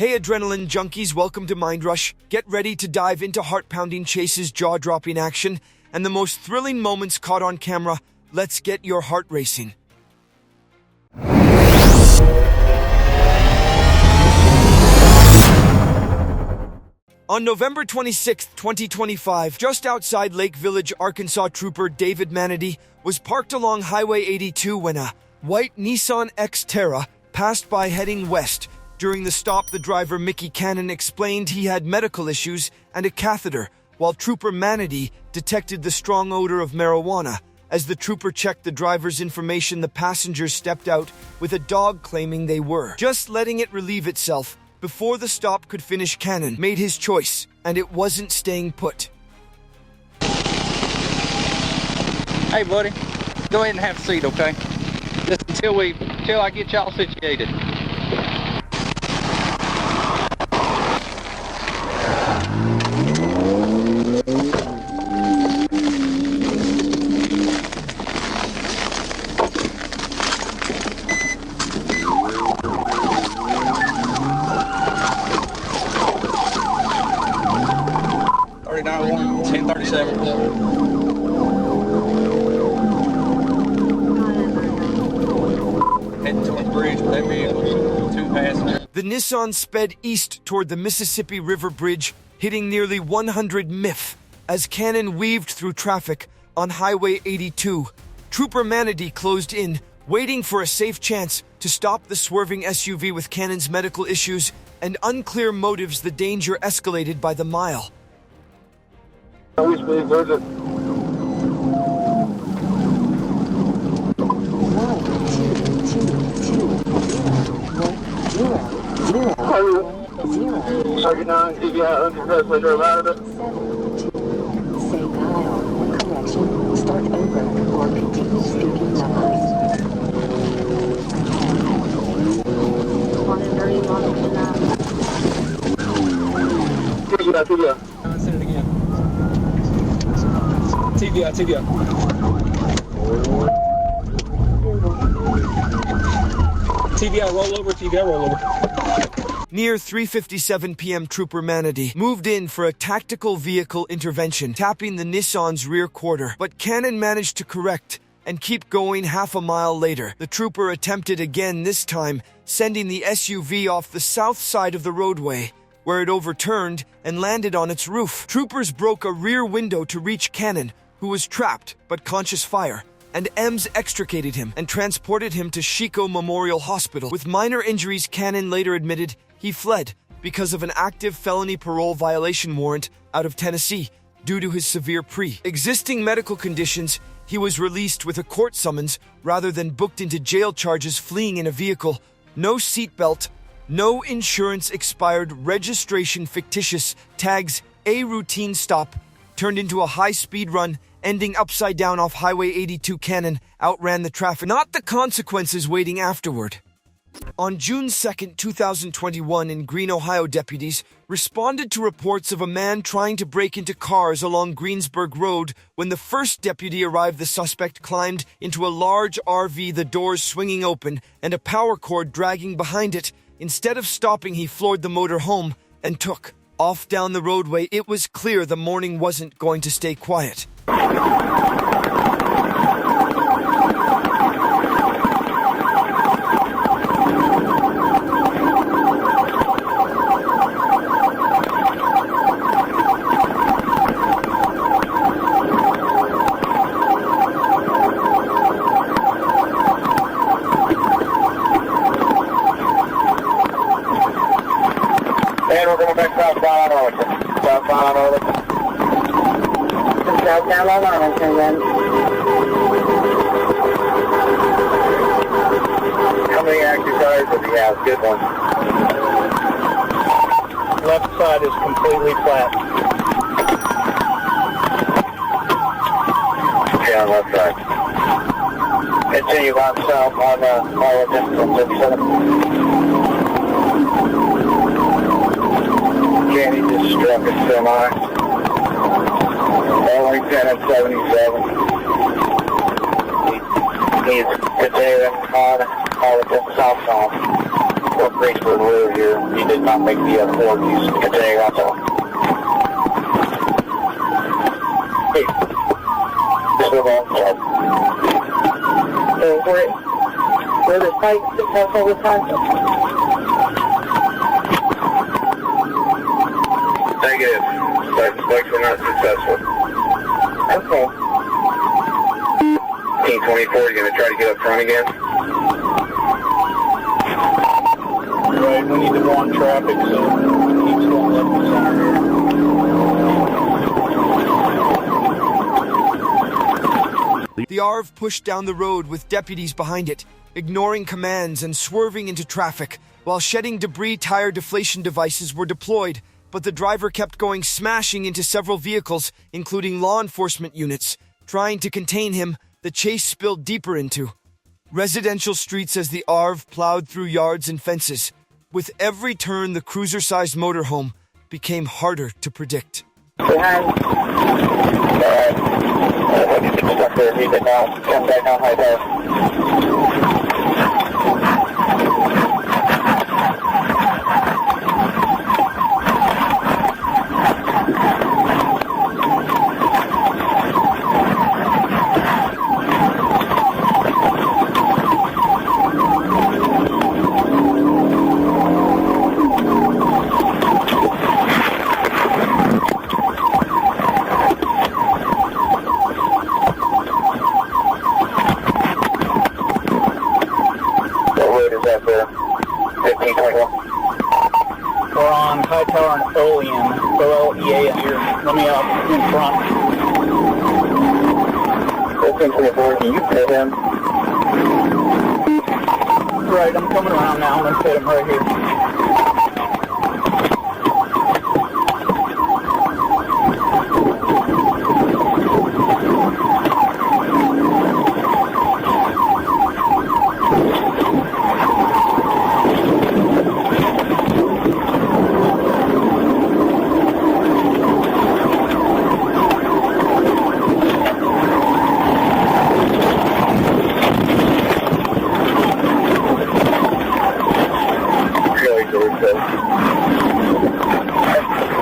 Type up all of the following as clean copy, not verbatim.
Hey adrenaline junkies, welcome to Mind Rush. Get ready to dive into heart-pounding chases, jaw-dropping action, and the most thrilling moments caught on camera. Let's get your heart racing. On November 26, 2025, just outside Lake Village, Arkansas, trooper David Manady was parked along Highway 82 when a white Nissan Xterra passed by heading west. During the stop, the driver, Mickey Cannon, explained he had medical issues and a catheter, while Trooper Manady detected the strong odor of marijuana. As the trooper checked the driver's information, the passengers stepped out with a dog claiming they were just letting it relieve itself. Before the stop could finish, Cannon made his choice, and it wasn't staying put. Hey, buddy, go ahead and have a seat, okay? Just until I get y'all situated. The Nissan sped east toward the Mississippi River Bridge, hitting nearly 100 mph as Cannon weaved through traffic on Highway 82. Trooper Manady closed in, waiting for a safe chance to stop the swerving SUV. With Cannon's medical issues and unclear motives, the danger escalated by the mile. TVI rollover. Near 3:57 p.m., Trooper Manady moved in for a tactical vehicle intervention, tapping the Nissan's rear quarter, but Cannon managed to correct and keep going. Half a mile later, the trooper attempted again, this time sending the SUV off the south side of the roadway, where it overturned and landed on its roof. Troopers broke a rear window to reach Cannon, who was trapped but conscious fire, and EMS extricated him and transported him to Chico Memorial Hospital. With minor injuries, Cannon later admitted he fled because of an active felony parole violation warrant out of Tennessee. Due to his severe pre-existing medical conditions, he was released with a court summons rather than booked into jail charges. Fleeing in a vehicle, no seatbelt, no insurance, expired registration, fictitious tags, a routine stop turned into a high-speed run, ending upside down off Highway 82. Cannon outran the traffic, not the consequences waiting afterward. On June 2, 2021, in Greene, Ohio, deputies responded to reports of a man trying to break into cars along Greensburg Road. When the first deputy arrived, the suspect climbed into a large RV, the doors swinging open and a power cord dragging behind it. Instead of stopping, he floored the motor home and took off down the roadway. It was clear the morning wasn't going to stay quiet. And we're going back southbound on Arlington. Southbound on Arlington. Southbound on Arlington, then. How many active tires does he have? Good one. Left side is completely flat. Yeah, left side. Continue on south on Arlington from 57. Kenny just struck a semi. Arlington at 77. He's continuing on Arlington southbound. Well, Graceford Road here. He did not make the accord. He's continuing on south. Hey, just move on south. Where the fight has all the time? Negative. Spikes were not successful. Okay. Team 24, you're going to try to get up front again? Right, we need to go on traffic, so keeps going left and center here. The ARV pushed down the road with deputies behind it, ignoring commands and swerving into traffic, while shedding debris tire deflation devices were deployed, but the driver kept going, smashing into several vehicles, including law enforcement units. Trying to contain him, the chase spilled deeper into residential streets as the ARV plowed through yards and fences. With every turn, the cruiser-sized motorhome became harder to predict. Behind. What do you think stuck there? Leave it now. Come back on high tower. We're on High Tower and Olean. O-L-E-A-N here. Let me up in front. Open 24, can you hit him? Right, I'm coming around now. I'm going to hit him right here.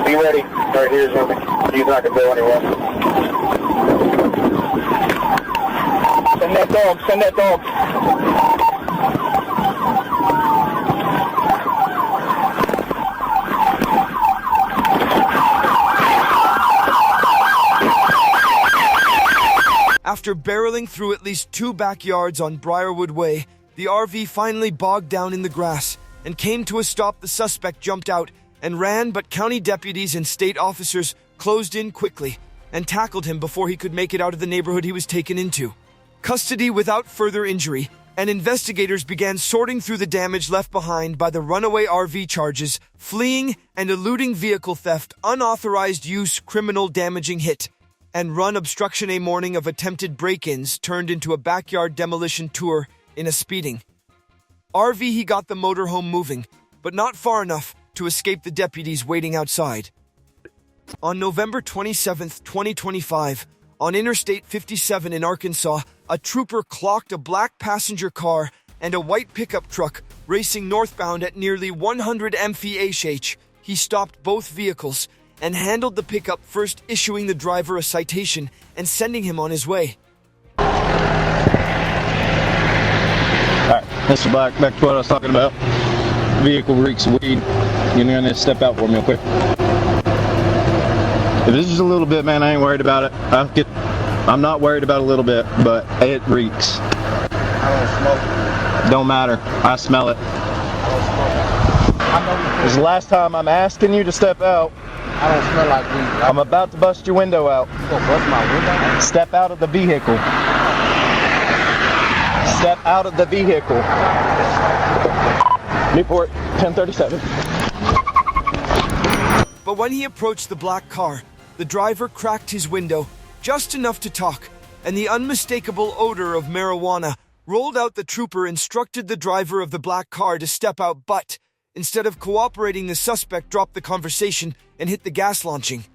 Be ready. Right here's him. He's not going to go anywhere. Send that dog. Send that dog. After barreling through at least 2 backyards on Briarwood Way, the RV finally bogged down in the grass and came to a stop. The suspect jumped out and ran, but county deputies and state officers closed in quickly and tackled him before he could make it out of the neighborhood he was taken into custody without further injury, and investigators began sorting through the damage left behind by the runaway RV charges, fleeing and eluding vehicle theft, unauthorized use, criminal damaging hit, and run obstruction. A morning of attempted break-ins turned into a backyard demolition tour in a speeding RV. He got the motorhome moving, but not far enough to escape the deputies waiting outside. On November 27, 2025, on Interstate 57 in Arkansas, a trooper clocked a black passenger car and a white pickup truck racing northbound at nearly 100 mph. He stopped both vehicles and handled the pickup first, issuing the driver a citation and sending him on his way. Alright, Mr. Black, back to what I was talking about. Vehicle reeks of weed. You're gonna step out for me real quick. If this is a little bit, man, I ain't worried about it. I'm not worried about a little bit, but it reeks. I don't smoke. Don't matter. I smell it. I don't smoke. This is the last time I'm asking you to step out. I don't smell like weed. I'm about to bust your window out. You gonna bust my window? Step out of the vehicle. Step out of the vehicle. Newport, 1037. But when he approached the black car, the driver cracked his window just enough to talk, and the unmistakable odor of marijuana rolled out. The trooper instructed the driver of the black car to step out, but instead of cooperating, the suspect dropped the conversation and hit the gas launching.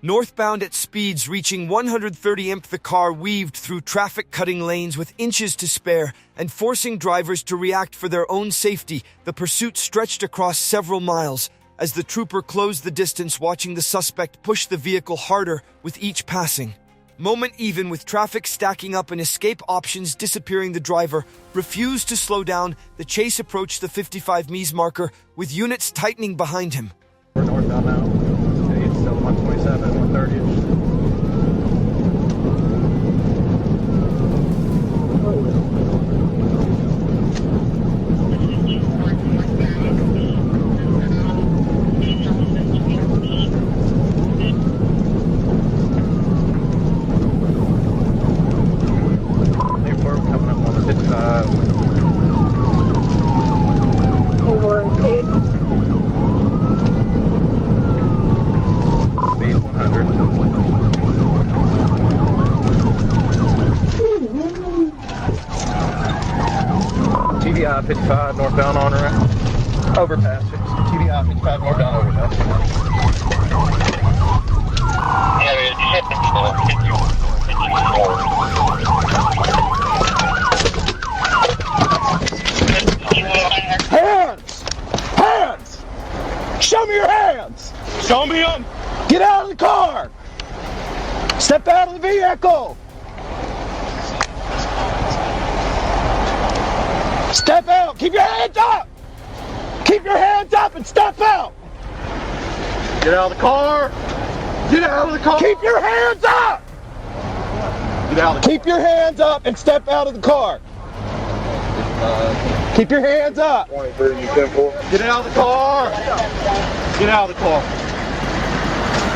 Northbound at speeds reaching 130 mph, the car weaved through traffic-cutting lanes with inches to spare, and forcing drivers to react for their own safety. The pursuit stretched across several miles, as the trooper closed the distance, watching the suspect push the vehicle harder with each passing moment. Even with traffic stacking up and escape options disappearing, the driver refused to slow down. The chase approached the 55 ms marker, with units tightening behind him. We're northbound now. It's still 127, 130. TVI 55 northbound on around overpass. TVI 55 northbound overpass. Hands! Hands! Show me your hands! Show me them! Get out of the car! Step out of the vehicle! Step out! Keep your hands up! Keep your hands up and step out! Get out of the car! Get out of the car! Keep your hands up! Get out of the car. Keep your hands up and step out of the car! Keep your hands up! Get out of the car! Get out of the car!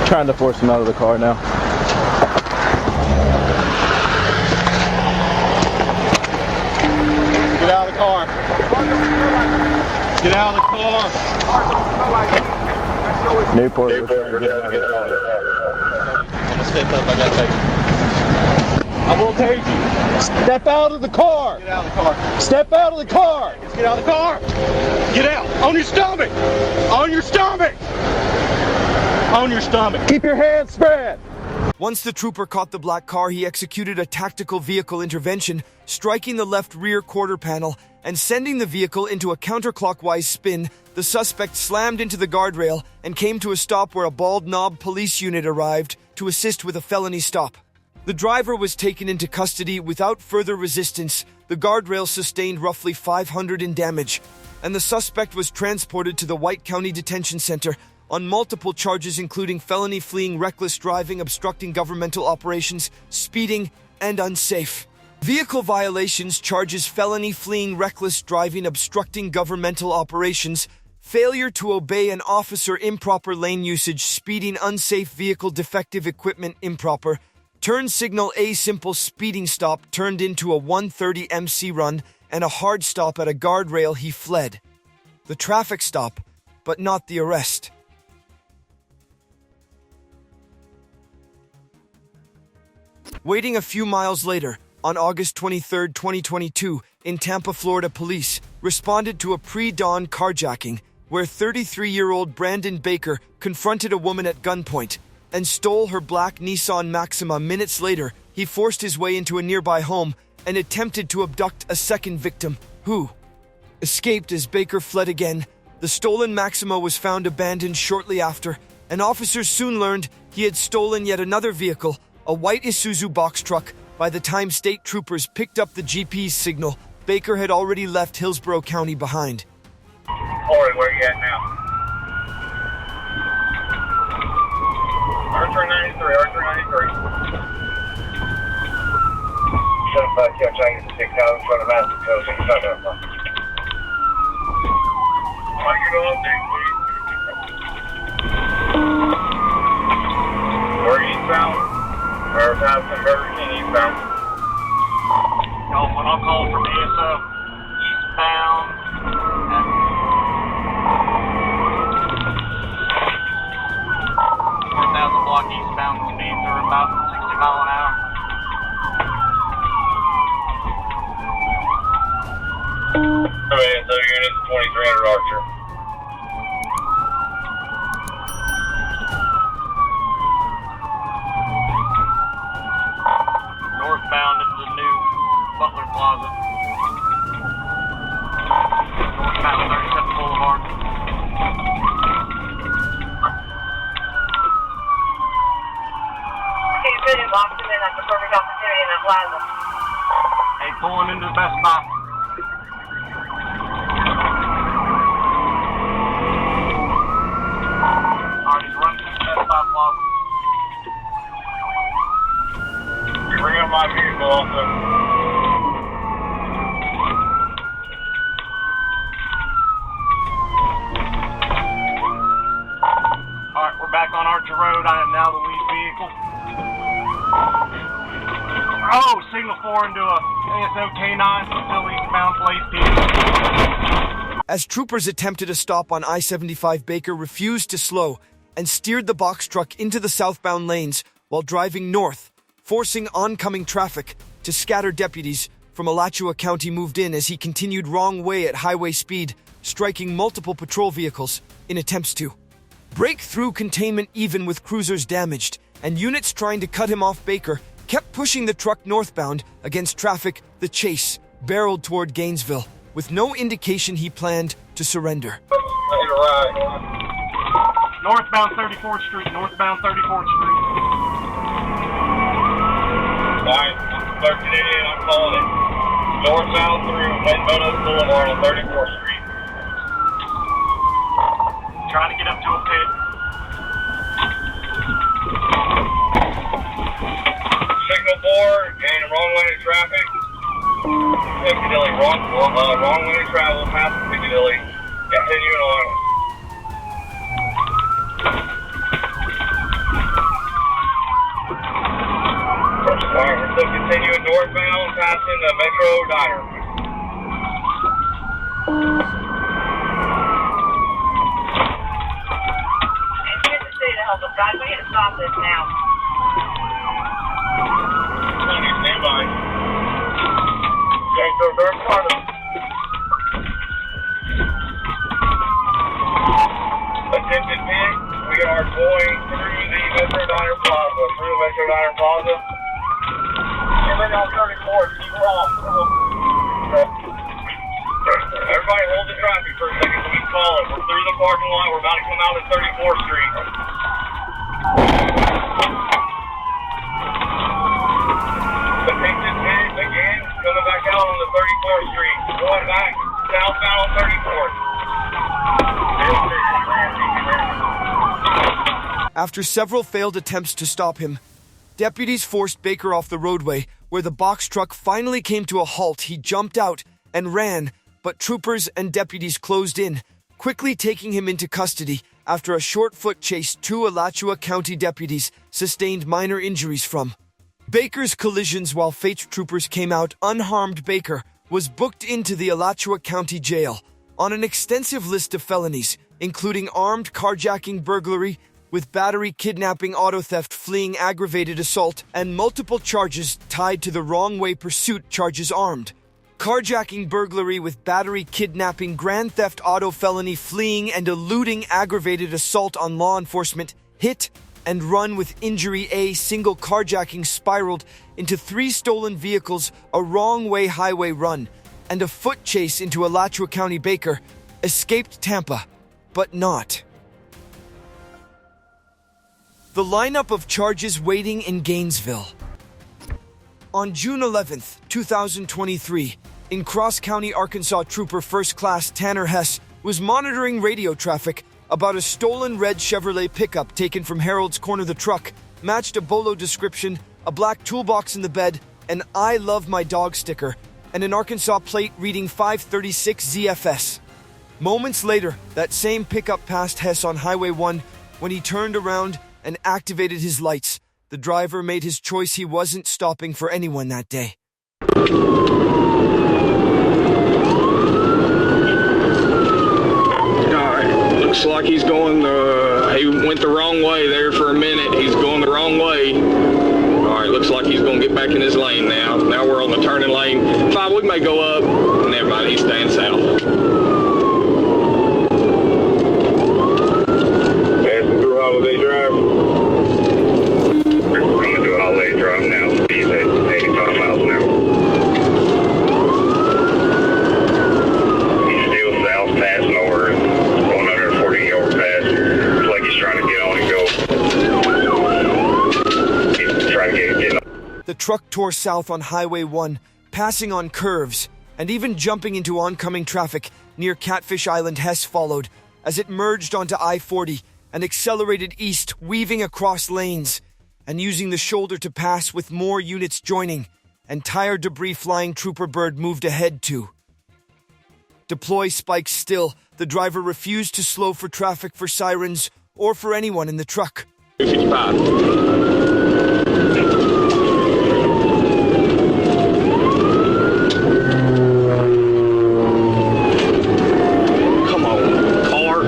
Trying to force him out of the car now. Get out of the car. Get out of the car. Newport. I'm gonna step up. I gotta take you. I will take you. Step out of the car. Get out of the car. Step out of the car. Get out of the car. Get out. On your stomach. On your stomach. On your stomach. Keep your hands spread. Once the trooper caught the black car, he executed a tactical vehicle intervention, striking the left rear quarter panel and sending the vehicle into a counterclockwise spin. The suspect slammed into the guardrail and came to a stop where a Bald Knob police unit arrived to assist with a felony stop. The driver was taken into custody without further resistance. The guardrail sustained roughly 500 in damage, and the suspect was transported to the White County Detention Center on multiple charges, including felony fleeing, reckless driving, obstructing governmental operations, speeding, and unsafe vehicle violations. Charges: felony fleeing, reckless driving, obstructing governmental operations, failure to obey an officer, improper lane usage, speeding, unsafe vehicle, defective equipment, improper turn signal. A simple speeding stop turned into a 130 MC run and a hard stop at a guardrail. He fled the traffic stop, but not the arrest. Waiting a few miles later, on August 23, 2022, in Tampa, Florida, police responded to a pre-dawn carjacking where 33-year-old Brandon Baker confronted a woman at gunpoint and stole her black Nissan Maxima. Minutes later, he forced his way into a nearby home and attempted to abduct a second victim, who escaped as Baker fled again. The stolen Maxima was found abandoned shortly after, and officers soon learned he had stolen yet another vehicle, a white Isuzu box truck. By the time state troopers picked up the GPS signal, Baker had already left Hillsborough County behind. Corey, where you at now? R393, R393. 75 Chinese 6 out in front of Madison Coast. How you doing, please? Where are you eastbound? Or Madison Burger King eastbound? No, when I'm calling from ASO eastbound. 4,000 block eastbound speeds are about 60 mile an hour. Okay, so units 2300 Archer. Plaza. Hey, pulling into the Best Buy. Alright, he's running to the Best Buy Plaza. Bring up my vehicle also. Alright, we're back on Archer Road. I am now the lead vehicle. Oh, signal 4 into a ASO K9, still eastbound place. As troopers attempted a stop on I-75, Baker refused to slow and steered the box truck into the southbound lanes while driving north, forcing oncoming traffic to scatter. Deputies from Alachua County moved in as he continued wrong way at highway speed, striking multiple patrol vehicles in attempts to break through containment even with cruisers damaged, and units trying to cut him off. Baker kept pushing the truck northbound against traffic. The chase barreled toward Gainesville, with no indication he planned to surrender. Northbound 34th Street, northbound 34th Street. Alright, 1388, I'm calling it. Northbound through Windmill Boulevard on 34th Street. Trying to get up to a pit. Signal 4, gaining wrong lane of traffic. Piccadilly, wrong lane of travel past Piccadilly. Continuing on. Alright, we're still continuing northbound, passing the Metro Diner. Here's the city to help us, guys. We need to stop this now. Stand by. Okay, so dark corner. Attention pit, we are going through the Metro Diner Plaza. We're on 34th, keep her off. Everybody hold the traffic for a second so we call it. We're through the parking lot, we're about to come out at 34th Street. Attention pit, again, coming back out on the 34th Street. Going back southbound on 34th. After several failed attempts to stop him, deputies forced Baker off the roadway, where the box truck finally came to a halt. He jumped out and ran, but troopers and deputies closed in, quickly taking him into custody. After a short foot chase, 2 Alachua County deputies sustained minor injuries from Baker's collisions. While Fates troopers came out unharmed, Baker was booked into the Alachua County Jail on an extensive list of felonies, including armed carjacking, burglary with battery, kidnapping, auto theft, fleeing, aggravated assault, and multiple charges tied to the wrong way pursuit charges: armed carjacking, burglary with battery, kidnapping, grand theft auto felony, fleeing and eluding, aggravated assault on law enforcement, hit and run with injury. A single carjacking spiraled into 3 stolen vehicles, a wrong way highway run, and a foot chase into Alachua County. Baker escaped Tampa, but not the lineup of charges waiting in Gainesville. On June 11th, 2023, in Cross County, Arkansas, Trooper First Class Tanner Hess was monitoring radio traffic about a stolen red Chevrolet pickup taken from Harold's Corner. The truck matched a Bolo description, a black toolbox in the bed, an "I love my dog" sticker, and an Arkansas plate reading 536 ZFS. Moments later, that same pickup passed Hess on Highway 1 when he turned around and activated his lights. The driver made his choice. He wasn't stopping for anyone that day. Alright, looks like he's going he went the wrong way there for a minute. He's going the wrong way. Alright, looks like he's going to get back in his lane now. Now we're on the turning lane. 5, we may go up. Never mind, he's staying south. Passing through Holiday Drive. I'm going to do a Holiday Drive now. Speed at 85 miles an hour. He's still south, passing over, going under 40 overpass. Looks like he's trying to get on and go. He's trying to get The truck tore south on Highway 1, passing on curves, and even jumping into oncoming traffic near Catfish Island. Hess followed as it merged onto I-40 and accelerated east, weaving across lanes and using the shoulder to pass, with more units joining and tire debris flying. Trooper Bird moved ahead to deploy spikes. Still, the driver refused to slow for traffic, for sirens, or for anyone in the truck. 255. Come on, car.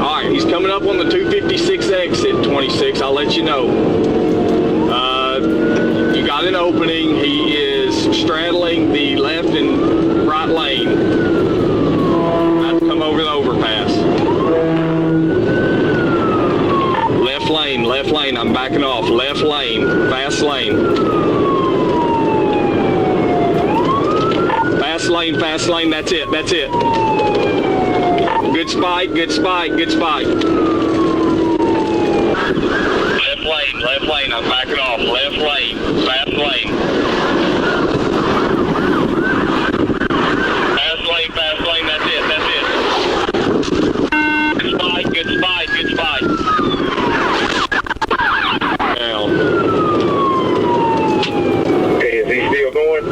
All right, he's coming up on the 256 exit, 26. I'll let you know. You got an opening. He is straddling the left and right lane. About to come over the overpass. Left lane, I'm backing off. Left lane, fast lane. Fast lane, that's it. Good spike. Left lane, I'm backing off. Left lane, fast lane. Fast lane, that's it. Good spike. Down. Okay, is he still going?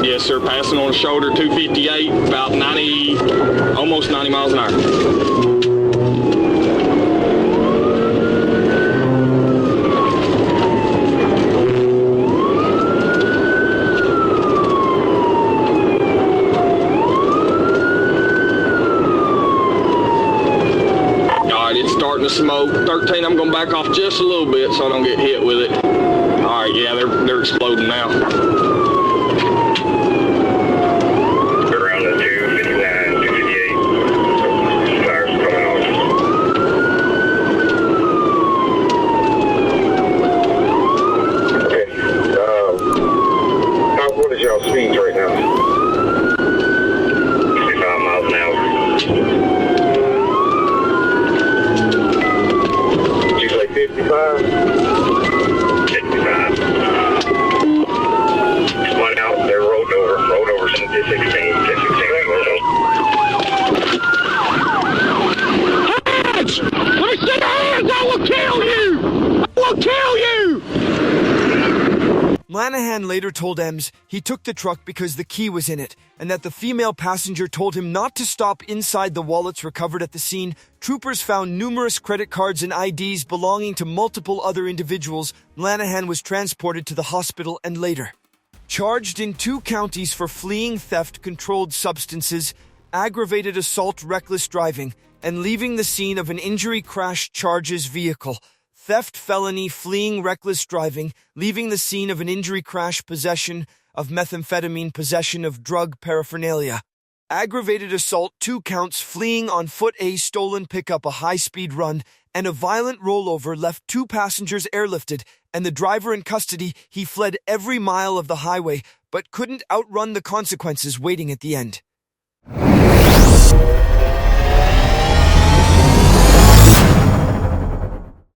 Yes, sir, passing on the shoulder, 258, about 90, almost 90 miles an hour. Starting to smoke. 13, I'm going to back off just a little bit so I don't get hit with it. All right, yeah, they're exploding now. They're around the 259, 258. Tires coming off. Okay. What is y'all speeds right now? 65 miles an hour. 55. One out, they're rolled over since 16 rolled over. Hands! Let me see your hands! I will kill you! I will kill you! Lanahan later told EMS he took the truck because the key was in it, and that the female passenger told him not to stop. Inside the wallets recovered at the scene, troopers found numerous credit cards and IDs belonging to multiple other individuals. Lanahan was transported to the hospital and later charged in 2 counties for fleeing theft, controlled substances, aggravated assault, reckless driving, and leaving the scene of an injury crash. Charges: vehicle theft, felony, fleeing, reckless driving, leaving the scene of an injury crash, possession of methamphetamine, possession of drug paraphernalia. Aggravated assault, 2 counts, fleeing on foot, a stolen pickup, a high-speed run, and a violent rollover left 2 passengers airlifted and the driver in custody. He fled every mile of the highway, but couldn't outrun the consequences waiting at the end.